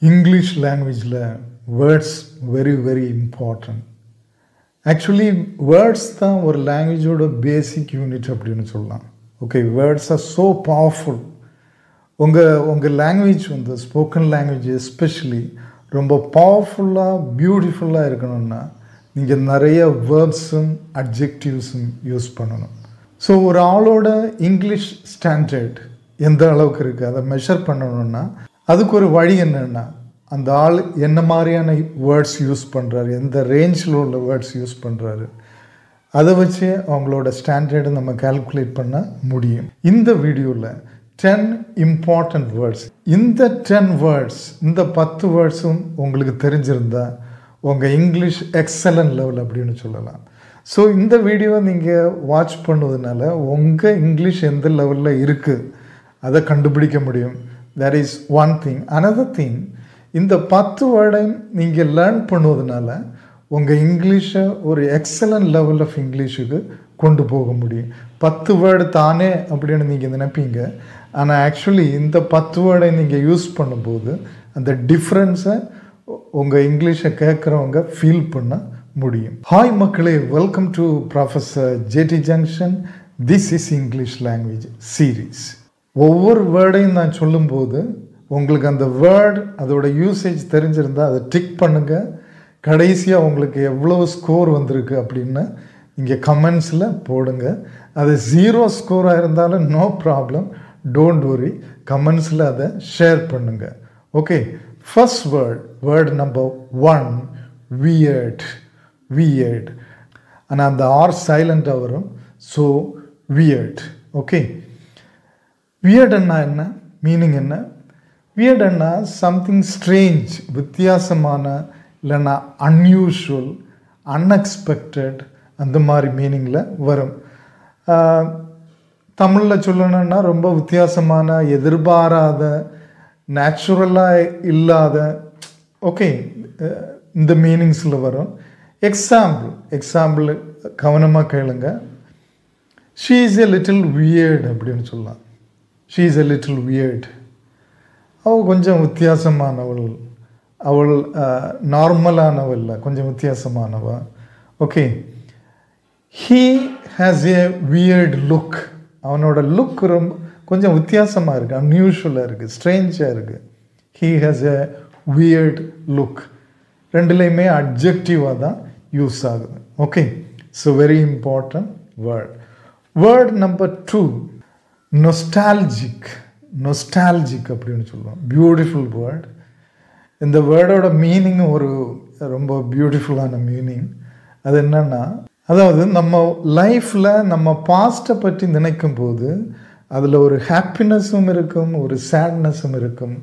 English language words very important. Actually words தான் ஒரு லாங்குவேஜோட பேசிக் unit அப்படின்னு சொல்லலாம். Okay, words R so powerful. உங்கள் லாங்குவேஜ் வந்து ஸ்போக்கன் லாங்குவேஜ் எஸ்பெஷலி ரொம்ப பவர்ஃபுல்லாக பியூட்டிஃபுல்லாக இருக்கணும்னா நீங்கள் நிறைய வேர்ப்ஸும் அட்ஜெக்டிவ்ஸும் யூஸ் பண்ணணும். ஸோ ஒரு ஆளோட இங்கிலீஷ் ஸ்டாண்டர்ட் எந்த அளவுக்கு இருக்குது அதை மெஷர் பண்ணணும்னா அதுக்கு ஒரு வழி என்னென்னா அந்த ஆள் என்ன மாதிரியான வேர்ட்ஸ் யூஸ் பண்ணுறாரு, எந்த ரேஞ்சில் உள்ள வேர்ட்ஸ் யூஸ் பண்ணுறாரு, அதை வச்சு அவங்களோட ஸ்டாண்டர்டை நம்ம கால்குலேட் பண்ண முடியும். இந்த வீடியோவில் 10 இம்பார்ட்டண்ட் வேர்ட்ஸ். இந்த 10 வேர்ட்ஸ், இந்த 10 வேர்ட்ஸும் உங்களுக்கு தெரிஞ்சிருந்தா உங்கள் இங்கிலீஷ் எக்ஸலன்ட் லெவல் அப்படின்னு சொல்லலாம். ஸோ இந்த வீடியோவை நீங்கள் வாட்ச் பண்ணுவதனால உங்கள் இங்கிலீஷ் எந்த லெவலில் இருக்குது அதை கண்டுபிடிக்க முடியும். That is one thing. Another thing, இந்த 10 வேர்டையும் நீங்கள் லேர்ன் பண்ணுவதனால உங்கள் இங்கிலீஷை ஒரு எக்ஸலன்ட் லெவல் ஆஃப் இங்கிலீஷுக்கு கொண்டு போக முடியும். 10 வேர்டு தானே அப்படின்னு நீங்கள் நினைப்பீங்க, ஆனால் ஆக்சுவலி இந்த 10 வேர்டை நீங்கள் யூஸ் பண்ணும்போது அந்த டிஃப்ரென்ஸை உங்கள் இங்கிலீஷை கேட்குறவங்க ஃபீல் பண்ண முடியும். ஹாய் மக்களே, welcome to professor JD junction. This is English language series. ஒவ்வொரு வேர்டையும் நான் சொல்லும்போது உங்களுக்கு அந்த வேர்ட் அதோட யூசேஜ் தெரிஞ்சிருந்தால் அதை டிக் பண்ணுங்கள். கடைசியாக உங்களுக்கு எவ்வளோ ஸ்கோர் வந்திருக்கு அப்படின்னு நீங்கள் கமெண்ட்ஸில் போடுங்க. அது 0 ஸ்கோராக இருந்தாலும் நோ ப்ராப்ளம், டோன்ட் வரி, கமெண்ட்ஸில் அதை ஷேர் பண்ணுங்கள். Okay, first word number 1, weird. Weird, ஆனால் அந்த ஆர் சைலண்ட்டாக வரும். So weird. ஓகே, வியர்டுன்னா என்ன, மீனிங் என்ன? வியர்டுன்னா சம்திங் ஸ்ட்ரேஞ்ச், வித்தியாசமான, இல்லைன்னா அன்யூஷுவல், அன்எக்ஸ்பெக்டட், அந்த மாதிரி மீனிங்கில் வரும். தமிழில் சொல்லணுன்னா ரொம்ப வித்தியாசமான, எதிர்பாராத, நேச்சுரலாக இல்லாத, ஓகே, இந்த மீனிங்ஸில் வரும். எக்ஸாம்பிள் கவனமாக கேளுங்க. She is a little weird அப்படின்னு சொல்லலாம். She is a little weird. அவள் கொஞ்சம் வித்தியாசமானவள், அவள் நார்மலானவள், கொஞ்சம் வித்தியாசமானவள். Okay, he has a weird look. அவனோட லுக் ரொம்ப கொஞ்சம் வித்தியாசமாக இருக்குது, அன்யூஷுவலாக இருக்குது, ஸ்ட்ரேஞ்சாக இருக்குது. He has a weird look. ரெண்டுலேயுமே அட்ஜெக்டிவாக தான் யூஸ் ஆகுது. Okay, so very important word. Word number 2, nostalgic. Nostalgic அப்படின்னு சொல்லுவோம். Beautiful word. இந்த வேர்டோட மீனிங் ஒரு ரொம்ப பியூட்டிஃபுல்லான மீனிங். அது என்னன்னா, அதாவது நம்ம லைஃப்பில் நம்ம பாஸ்ட்டை பற்றி நினைக்கும் போது அதில் ஒரு ஹாப்பினஸும் இருக்கும், ஒரு சேட்னஸும் இருக்கும்,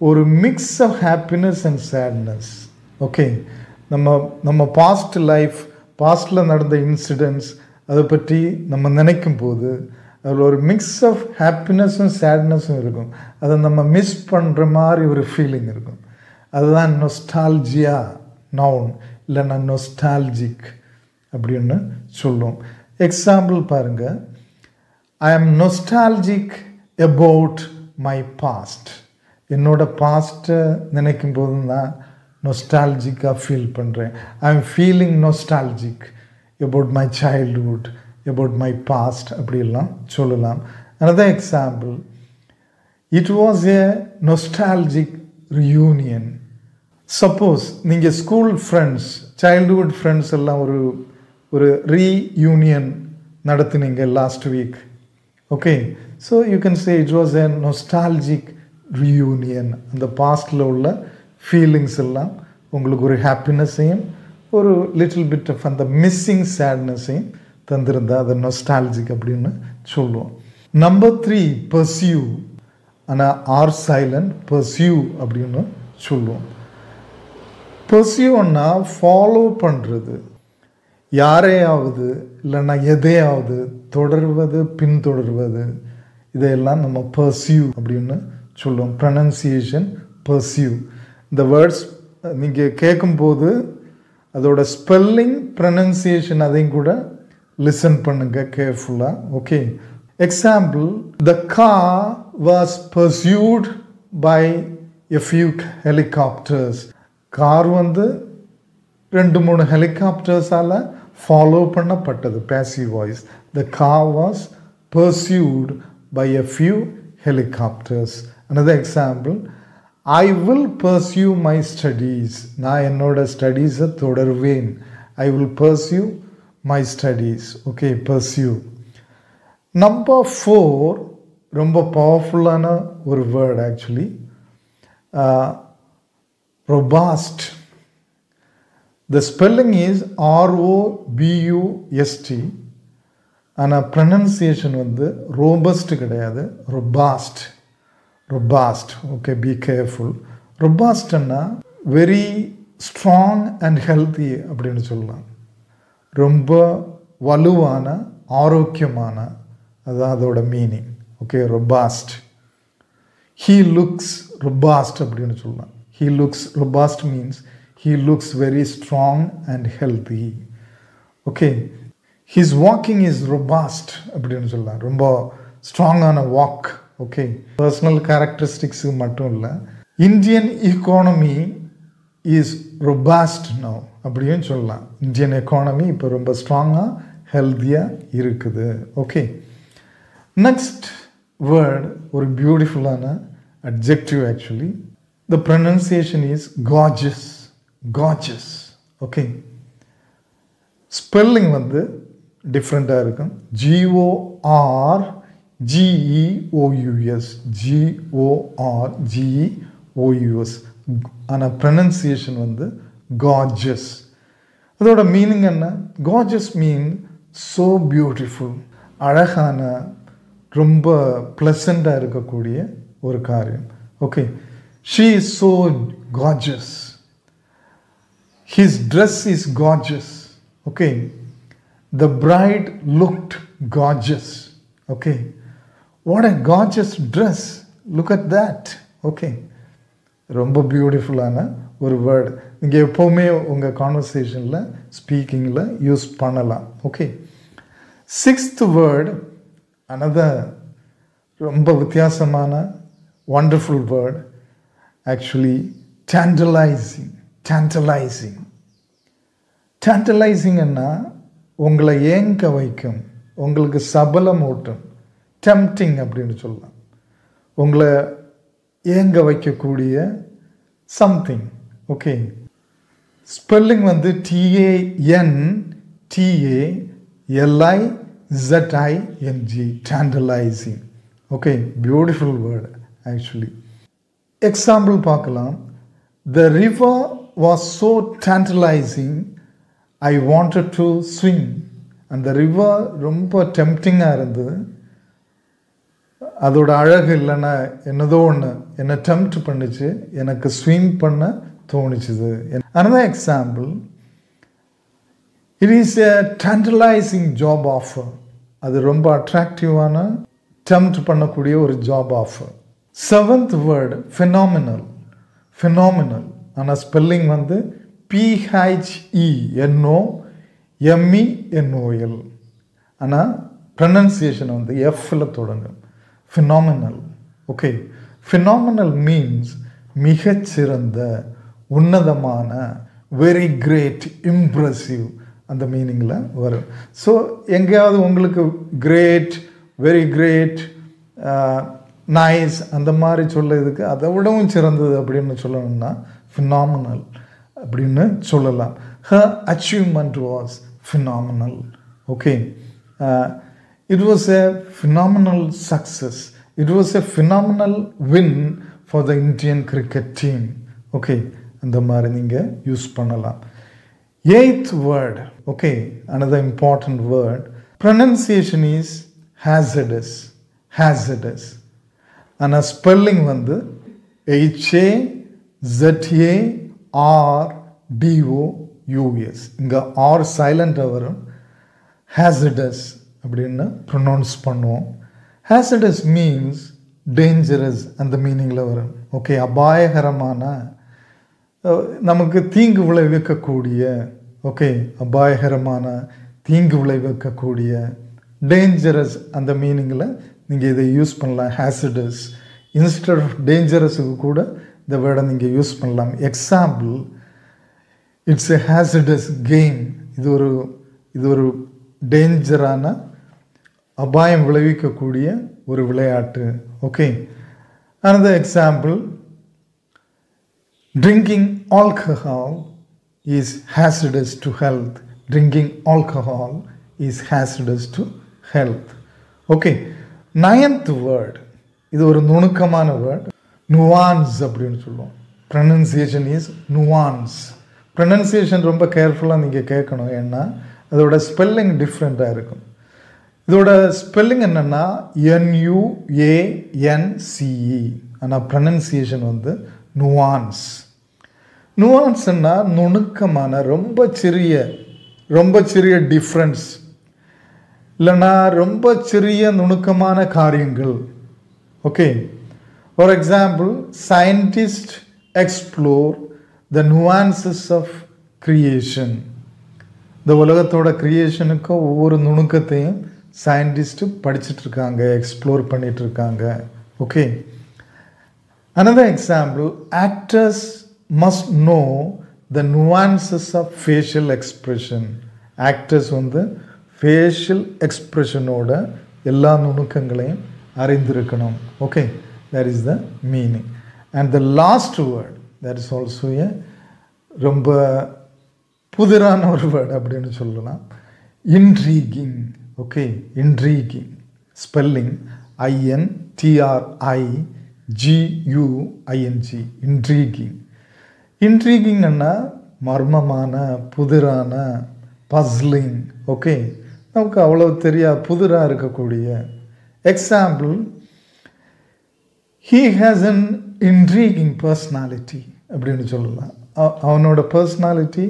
ஒரு mix of happiness and sadness. Okay, நம்ம பாஸ்ட் லைஃப், பாஸ்டில் நடந்த இன்சிடென்ட்ஸ் அதை பற்றி நம்ம நினைக்கும் போது அதில் ஒரு மிக்ஸ் ஆஃப் ஹாப்பினஸும் சேட்னஸும் இருக்கும். அதை நம்ம மிஸ் பண்ணுற மாதிரி ஒரு ஃபீலிங் இருக்கும். அதுதான் நொஸ்டால்ஜியா நவுன், இல்லைன்னா நொஸ்டால்ஜிக் அப்படின்னு சொல்லுவோம். எக்ஸாம்பிள் பாருங்கள். ஐ ஆம் நொஸ்டால்ஜிக் அபவுட் மை பாஸ்ட். என்னோட பாஸ்ட்டை நினைக்கும் போது நான் நொஸ்டால்ஜிக்காக ஃபீல் பண்ணுறேன். I am feeling nostalgic about my childhood, about my past, அப்படிலாம் சொல்லலாம். another example, it was a nostalgic reunion. suppose நீங்கள் ஸ்கூல் ஃப்ரெண்ட்ஸ், சைல்ட்ஹுட் ஃப்ரெண்ட்ஸ் எல்லாம் ஒரு ரீயூனியன் நடத்துனீங்க last week. Okay, so you can say it was a nostalgic reunion. அந்த பாஸ்டில் உள்ள feelings எல்லாம் உங்களுக்கு ஒரு ஹாப்பினஸையும் ஒரு லிட்டில் பிட் ஆஃப் அந்த மிஸ்ஸிங் சேட்னஸையும் தந்திருந்தா அதை நொஸ்டால்ஜிக் அப்படின்னு சொல்லுவோம். Number 3, pursue. ஆனால் ஆர் சைலண்ட், பர்சியூ அப்படின்னு சொல்லுவோம். பர்சியூன்னா ஃபாலோ பண்ணுறது, யாரையாவது இல்லைன்னா எதையாவது தொடர்வது, பின்தொடர்வது, இதையெல்லாம் நம்ம பர்சியூ அப்படின்னு சொல்லுவோம். Pronunciation pursue. இந்த வேர்ட்ஸ் நீங்கள் கேட்கும்போது அதோட ஸ்பெல்லிங், ப்ரொனன்சியேஷன் அதையும் கூட லிசன் பண்ணுங்க கேர்ஃபுல்லாக. Okay, example, the car was pursued by a few helicopters. Car வந்து 2-3 ஹெலிகாப்டர்ஸால் ஃபாலோ பண்ணப்பட்டது. passive voice. The car was pursued by a few helicopters. Another example, I will pursue my studies. நான் என்னோட ஸ்டடீஸை தொடர்வேன். I will pursue my studies. Okay, pursue. Number 4, ரொம்ப பவர்ஃபுல்லான ஒரு word actually, robust. The spelling is ROBUST. ஆனால் pronunciation வந்து robust கிடையாது, robust. robust. Okay, be careful. robustன்னா very strong and healthy அப்படின்னு சொல்லலாம். ரொம்ப வலுவான, ஆரோக்கியமான, அதுதான் அதோட meaning. Okay, robust. He looks robust அப்படின்னு சொல்லலாம். He looks robust means he looks very strong and healthy. Okay, his walking is robust அப்படின்னு சொல்லலாம். ரொம்ப ஸ்ட்ராங்கான வாக். ஓகே, பர்சனல் கேரக்டரிஸ்டிக்ஸு மட்டும் இல்லை, Indian economy is robust now அப்படின்னு சொல்லலாம். இந்தியன் எக்கானமி இப்போ ரொம்ப ஸ்ட்ராங்காக ஹெல்த்தியாக இருக்குது. ஓகே, நெக்ஸ்ட் வேர்ட் ஒரு பியூட்டிஃபுல்லான adjective actually. The pronunciation is gorgeous. gorgeous. Okay, spelling வந்து டிஃப்ரெண்ட்டாக இருக்கும். GORGEOUS. GORGEOUS. ஆனால் ப்ரனன்சியேஷன் வந்து gorgeous. அதோட மீனிங் என்ன? gorgeous மீன் so beautiful, அழகான, ரொம்ப ப்ளசண்ட்டாக இருக்கக்கூடிய ஒரு காரியம். Okay, she is so gorgeous. His dress is gorgeous. Okay, the bride looked gorgeous. Okay, what a gorgeous dress, look at that. Okay, ரொம்ப பியூட்டிஃபுல்லான ஒரு வேர்டு. நீங்கள் எப்போவுமே உங்கள் கான்வர்சேஷனில், ஸ்பீக்கிங்கில் யூஸ் பண்ணலாம். ஓகே, 6th வேர்டு, another ரொம்ப வித்தியாசமான wonderful word, actually tantalizing. tantalizing. tantalizing என்ன? உங்களை ஏங்க வைக்கும், உங்களுக்கு சபலமூட்டும். tempting அப்படின்னு சொல்லலாம். உங்களை ஏங்க வைக்கக்கூடிய something. ஓகே, ஸ்பெல்லிங் வந்து TANTALIZING. tantalizing. Okay, beautiful word actually. Example பார்க்கலாம். The river was so tantalizing, I wanted to swim. அந்த river ரொம்ப டெம்ப்டிங்காக இருந்தது. அதோட அழகு இல்லைன்னா என்னதோ ஒன்று என்னை டெம்ப்ட் பண்ணிச்சு, எனக்கு ஸ்விம் பண்ண தோணிச்சுது. another example, it is a tantalizing job offer. அது ரொம்ப அட்ராக்டிவான, டெம்ப்ட் பண்ணக்கூடிய ஒரு job offer. 7th word phenomenal. phenomenal ஆனால் ஸ்பெல்லிங் வந்து PHENOMENOL. ஆனால் ப்ரனன்சியேஷன் வந்து Fல தொடங்கும். phenomenal. ஓகே, phenomenal மீன்ஸ் மிகச்சிறந்த, உன்னதமான, வெரி கிரேட், இம்ப்ரெசிவ் அந்த மீனிங்கில் வரும். ஸோ எங்கேயாவது உங்களுக்கு கிரேட், வெரி கிரேட், நைஸ் அந்த மாதிரி சொல்லுறதுக்கு அதை விடவும் சிறந்தது அப்படின்னு சொல்லணும்னா phenomenal அப்படின்னு சொல்லலாம். her achievement was phenomenal. okay, it was a phenomenal success. It was a phenomenal win for the Indian cricket team. okay, அந்த மாதிரி நீங்கள் யூஸ் பண்ணலாம். 8th word. okay, another important word. pronunciation is hazardous. hazardous. ஆனால் spelling வந்து HAZARDOUS. இங்கே R சைலண்டாக வரும். hazardous அப்படின்னு ப்ரொனவுன்ஸ் பண்ணுவோம். hazardous மீன்ஸ் டேஞ்சரஸ் அந்த மீனிங்கில் வரும். ஓகே, அபாயகரமான, நமக்கு தீங்கு விளைவிக்கக்கூடிய. ஓகே, அபாயகரமான, தீங்கு விளைவிக்கக்கூடிய, டேஞ்சரஸ் அந்த மீனிங்கில் நீங்கள் இதை யூஸ் பண்ணலாம். hazardous இன்ஸ்டெட் ஆஃப் டேஞ்சரஸுக்கு கூட இந்த வேர்டை நீங்கள் யூஸ் பண்ணலாம். Example, it's a hazardous game. இது ஒரு டேஞ்சரான, அபாயம் விளைவிக்கக்கூடிய ஒரு விளையாட்டு. Okay. another example, drinking alcohol is hazardous to health. Drinking alcohol is hazardous to health. Okay. 9th word, இது ஒரு நுணுக்கமான வேர்ட், nuance அப்படின்னு சொல்லுவோம். pronunciation is nuance. pronunciation ரொம்ப கேர்ஃபுல்லாக நீங்கள் கேட்கணும், ஏன்னா அதோட ஸ்பெல்லிங் டிஃப்ரெண்ட்டாக இருக்கும். இதோட ஸ்பெல்லிங் என்னென்னா NUANCE, ஆனால் ப்ரனன்சியேஷன் வந்து nuance. nuanceன்னா நுணுக்கமான, ரொம்ப சிறிய டிஃப்ரென்ஸ், இல்லைன்னா ரொம்ப சிறிய நுணுக்கமான காரியங்கள். Okay. For example, scientist explore the nuances of creation. இந்த உலகத்தோட கிரியேஷனுக்கும் ஒவ்வொரு நுணுக்கத்தையும் சயின்டிஸ்ட்டு படிச்சுட்டு இருக்காங்க, எக்ஸ்ப்ளோர் பண்ணிட்டு இருக்காங்க. Okay. another example, actors must know the nuances of facial expression. actors வந்து ஃபேஷியல் எக்ஸ்ப்ரெஷனோட எல்லா நுணுக்கங்களையும் அறிந்திருக்கணும். Okay. that is the meaning. and the last word, that is also a ரொம்ப புதிரான ஒரு வேர்டு அப்படின்னு சொல்லலாம், intriguing. Okay. intriguing spelling INTRIGUING. intriguing. intriguingன்னா மர்மமான, புதிரான, bustling. Okay. நமக்கு அவ்வளோ புதிராக இருக்கக்கூடிய. Example, he has an intriguing personality அப்படின்னு சொல்லலாம். அவனோட பர்சனாலிட்டி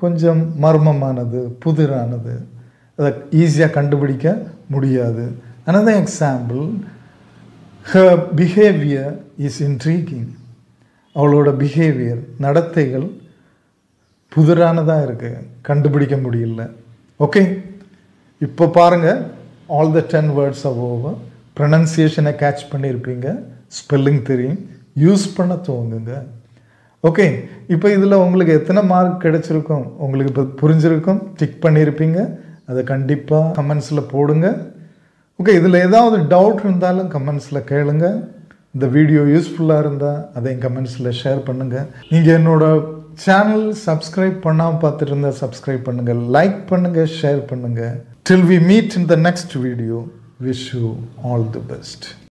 கொஞ்சம் மர்மமானது, புதிரானது, அதை ஈஸியாக கண்டுபிடிக்க முடியாது. another example, her behavior is intriguing. அவளோட பிஹேவியர், நடத்தைகள் புதிரானதாக இருக்குது, கண்டுபிடிக்க முடியல. ஓகே. இப்போ பாருங்கள், all the 10 words are over. ப்ரனன்சியேஷனை catch பண்ணியிருப்பீங்க, ஸ்பெல்லிங் தெரியும், யூஸ் பண்ண துவங்குங்க. ஓகே. இப்போ இதில் உங்களுக்கு எத்தனை மார்க் கிடைச்சிருக்கும், உங்களுக்கு இப்போ புரிஞ்சிருக்கும், டிக் பண்ணியிருப்பீங்க. அதை கண்டிப்பாக கமெண்ட்ஸில் போடுங்க. ஓகே. இதில் ஏதாவது டவுட் இருந்தாலும் கமெண்ட்ஸில் கேளுங்க. இந்த வீடியோ யூஸ்ஃபுல்லாக இருந்தால் அதையும் கமெண்ட்ஸில் ஷேர் பண்ணுங்கள். நீங்கள் என்னோட சேனல் சப்ஸ்கிரைப் பண்ணாமல் பார்த்துட்டு இருந்தால் சப்ஸ்கிரைப் பண்ணுங்கள், லைக் பண்ணுங்கள், ஷேர் பண்ணுங்கள். till we meet in the next video, wish you all the best.